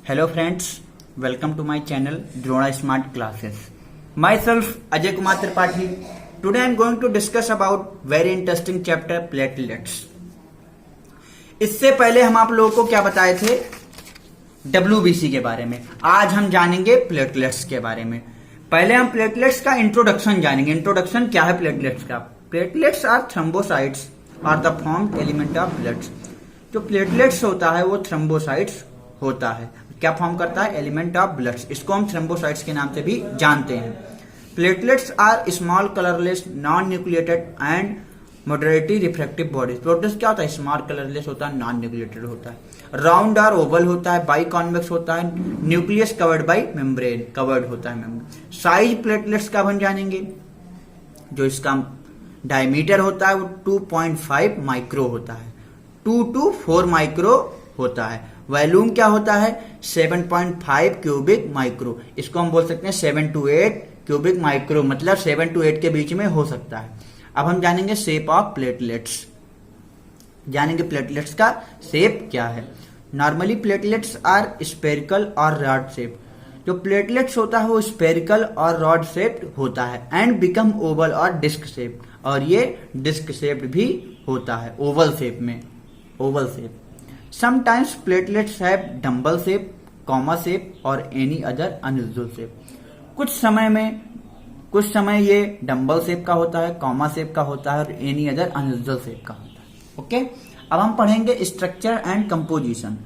Hello friends, welcome to my channel Drona Smart Classes. Myself Ajay Kumar Tripathi. Today I am going to discuss about very interesting chapter platelets. इससे पहले हम आप लोगों को क्या बताए थे WBC के बारे में। आज हम जानेंगे प्लेटलेट्स के बारे में। पहले हम प्लेटलेट्स का इंट्रोडक्शन जानेंगे। इंट्रोडक्शन क्या है प्लेटलेट्स का? Platelets are thrombocytes are the formed element of blood. जो प्लेटलेट्स होता है वो थ्रोम्बोसाइट्स होता है। क्या फॉर्म करता है? Element of blood. इसको हम थ्रोम्बोसाइट्स के नाम से भी जानते हैं। Platelets are small colourless non nucleated and moderately refractive bodies. Platelets क्या होता है? स्मॉल कलरलेस होता है, नॉन न्यूक्लिएटेड होता है, राउंड और ओवल होता है, बाई कॉन्वेक्स होता है, nucleus covered by membrane, covered होता है मेम्ब्रेन। साइज प्लेटलेट्स का हम जानेंगे। जो इसका डायमीटर होता है वो 2.5 माइक्रो होता है, 2 to 4 माइक्रो होता है। वॉल्यूम क्या होता है? 7.5 क्यूबिक माइक्रो। इसको हम बोल सकते हैं 7 to 8 क्यूबिक माइक्रो, मतलब 7 to 8 के बीच में हो सकता है। अब हम जानेंगे शेप ऑफ प्लेटलेट्स। जानेंगे प्लेटलेट्स का शेप क्या है। नॉर्मली प्लेटलेट्स आर स्पेरिकल और रॉड शेप। जो प्लेटलेट्स होता है वो स्पेरिकल और रॉड शेप होता है एंड बिकम ओवल और डिस्क शेप, और ये डिस्क शेप भी होता है ओवल शेप में, Oval shape. Sometimes platelets have dumbbell shape, comma shape और एनी अदर अनयूजुअल शेप। कुछ समय ये डंबल शेप का होता है, कॉमा शेप का होता है और एनी अदर अनयूजुअल शेप का होता है। ओके, अब हम पढ़ेंगे स्ट्रक्चर एंड कंपोजिशन।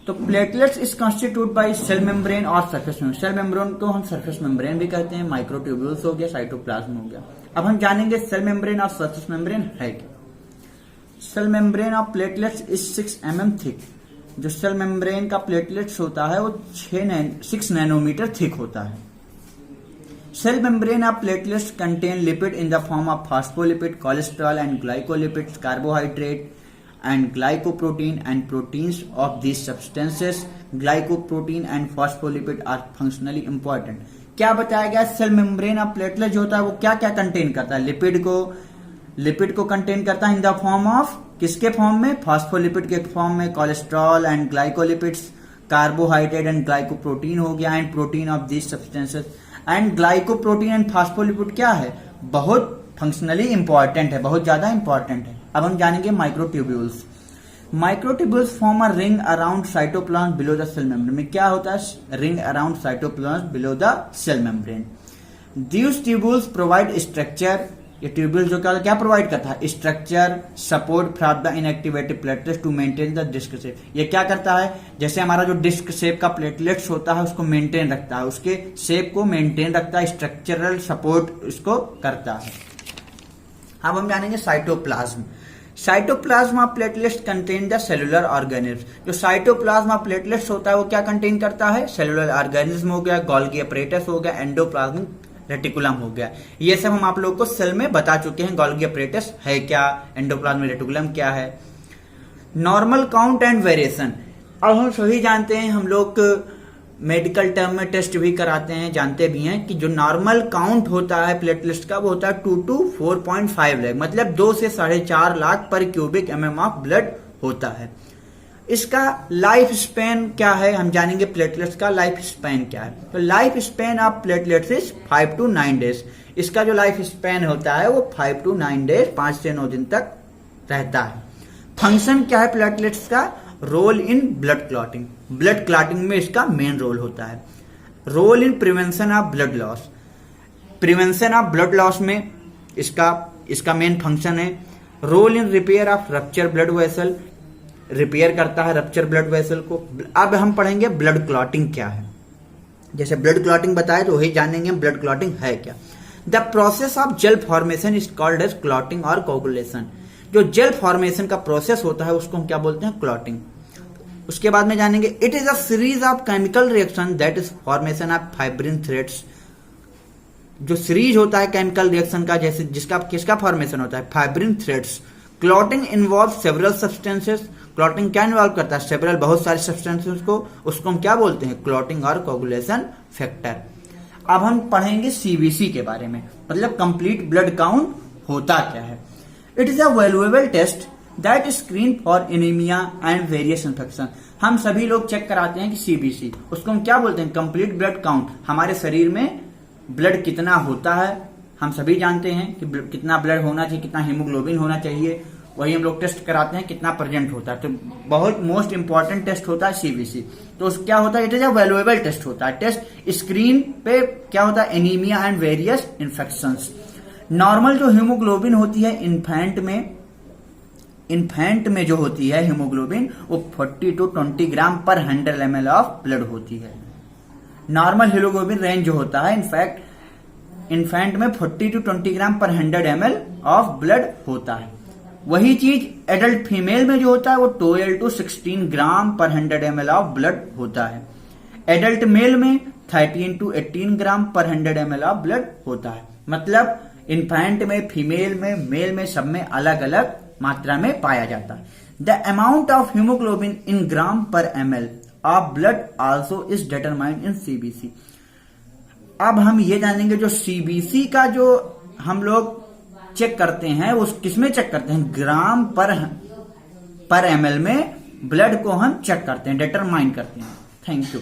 तो platelets is constitute by cell membrane और सरफेस मेम्ब्रेन। सेल मेम्ब्रेन को हम सरफेस मेम्ब्रेन भी कहते हैं। माइक्रोट्यूब्यूल्स हो गया, साइटोप्लाज्म हो गया। अब हम जानेंगे सेल मेम्ब्रेन और सरफेस मेम्ब्रेन है क्या। Cell membrane of platelets is 6 mm thick. जो सेल मेम्ब्रेन का प्लेटलेट्स होता है वो 6 नैनोमीटर थिक होता है। Cell membrane of platelets contain lipid in the form of phospholipid, cholesterol and glycolipids, carbohydrate and glycoprotein and proteins of these substances. Glycoprotein and phospholipid are functionally important. क्या बताया गया? Cell membrane of platelet जो होता है वो क्या क्या contain करता है? लिपिड को कंटेन करता है इन द फॉर्म ऑफ, किसके फॉर्म में? फॉस्फोलिपिड के फॉर्म में, cholesterol and glycolipids, carbohydrate and glycoprotein हो गया and protein of these substances. And glycoprotein and phospholipid क्या है? बहुत फंक्शनली इंपॉर्टेंट है, बहुत ज्यादा इंपॉर्टेंट है। अब हम जानेंगे microtubules. Microtubules form a ring around cytoplasm below the cell membrane. में क्या होता है? Ring around cytoplasm below the cell membrane. These tubules provide structure. ये ट्यूब्यूल जो क्या प्रोवाइड करता है? Structure, support from the inactivated platelets to maintain the disc shape. ये क्या करता है? जैसे हमारा जो डिस्क शेप का प्लेटलेट्स होता है उसको मेंटेन रखता है, उसके शेप को मेंटेन रखता है, स्ट्रक्चरल सपोर्ट इसको करता है। अब हम जानेंगे cytoplasm. Cytoplasm of platelets contain the cellular organism. जो साइटोप्लाज्म ऑफ प्लेटलेट्स होता है वो क्या कंटेन करता है? सेलुलर ऑर्गेनिज्म हो गया, गोल्गी अपरेटस हो गया, एंडोप्लाज्मिक रेटिकुलम हो गया। ये सब हम आप लोगों को सेल में बता चुके हैं। गोल्गी अपरेटस है क्या, एंडोप्लाज्मिक रेटिकुलम क्या है। Normal count and variation. अब हम सभी जानते हैं, हम लोग मेडिकल टर्म में टेस्ट भी कराते हैं, जानते भी हैं कि जो नॉर्मल काउंट होता है प्लेटलेट्स का वो होता है 2 to 4.5 लाख, मतलब 2 से 4.5 लाख पर क्यूबिक mm ऑफ ब्लड होता है। इसका लाइफ स्पेन क्या है हम जानेंगे। प्लेटलेट्स का लाइफ स्पेन क्या है? तो life span of platelets is 5 to 9 days. इसका जो लाइफ स्पेन होता है वो 5 to 9 डेज, 5 से 9 दिन तक रहता है। फंक्शन क्या है प्लेटलेट्स का? Role in blood clotting. Blood clotting में इसका मेन रोल होता है। Role in prevention of blood loss. Prevention of blood loss में इसका मेन फंक्शन है। Role in repair of rupture blood vessel. Repair करता है रप्चर ब्लड वेसल को। अब हम पढ़ेंगे ब्लड क्लॉटिंग क्या है। जैसे ब्लड क्लॉटिंग बताए तो वही जानेंगे ब्लड क्लॉटिंग है क्या। The process of gel formation is called as clotting और कोगुलेशन। जो जेल फॉर्मेशन का प्रोसेस होता है उसको हम क्या बोलते हैं? क्लॉटिंग। उसके बाद में जानेंगे it is a series of chemical reaction that is formation of fibrin threads. जो सीरीज होता है केमिकल रिएक्शन का, जैसे किसका फॉर्मेशन होता है? Fibrin threads. Clotting involve several substances. Clotting क्या इन्वॉल्व करता है? सेवरल, बहुत सारे सब्सटेंसेस को, उसको हम क्या बोलते हैं? क्लॉटिंग और कोगुलेशन फैक्टर। अब हम पढ़ेंगे सीबीसी के बारे में, मतलब कंप्लीट ब्लड काउंट होता क्या है। It is a valuable test that screen for anaemia and various infection. हम सभी लोग चेक कराते हैं कि सीबीसी, उसको हम क्या बोलते हैं, कंप्लीट ब्लड काउंट। हमारे शरीर में ब्लड कितना होता है हम सभी जानते हैं कि कितना ब्लड होना चाहिए, कितना हीमोग्लोबिन होना चाहिए, वही हम लोग टेस्ट कराते हैं कितना प्रेजेंट होता है। तो बहुत मोस्ट इंपॉर्टेंट टेस्ट होता है सीबीसी। तो क्या होता है, it is a valuable test होता है। टेस्ट स्क्रीन पे क्या होता है, anaemia and various infections. Normal जो हीमोग्लोबिन होती है इन्फेंट में जो होती है हीमोग्लोबिन, वो 40 to 20 ग्राम पर 100 ml ऑफ ब्लड होती है। नॉर्मल हीमोग्लोबिन रेंज जो होता है इन्फेंट में 40 to 20 ग्राम पर 100 ml ऑफ ब्लड होता है। वही चीज एडल्ट फीमेल में जो होता है वो 12 to 16 ग्राम पर 100 ml ऑफ ब्लड होता है। एडल्ट मेल में 13 to 18 ग्राम पर 100 ml ऑफ ब्लड होता है। मतलब इन्फेंट में, फीमेल में, मेल में, सब में अलग अलग मात्रा में पाया जाता है। The amount of haemoglobin in gram per ml of blood also is determined in CBC. अब हम ये जानेंगे जो सीबीसी का जो हम लोग चेक करते हैं वो किसमें चेक करते हैं, ग्राम पर ml में ब्लड को हम चेक करते हैं, डिटरमाइन करते हैं। Thank you.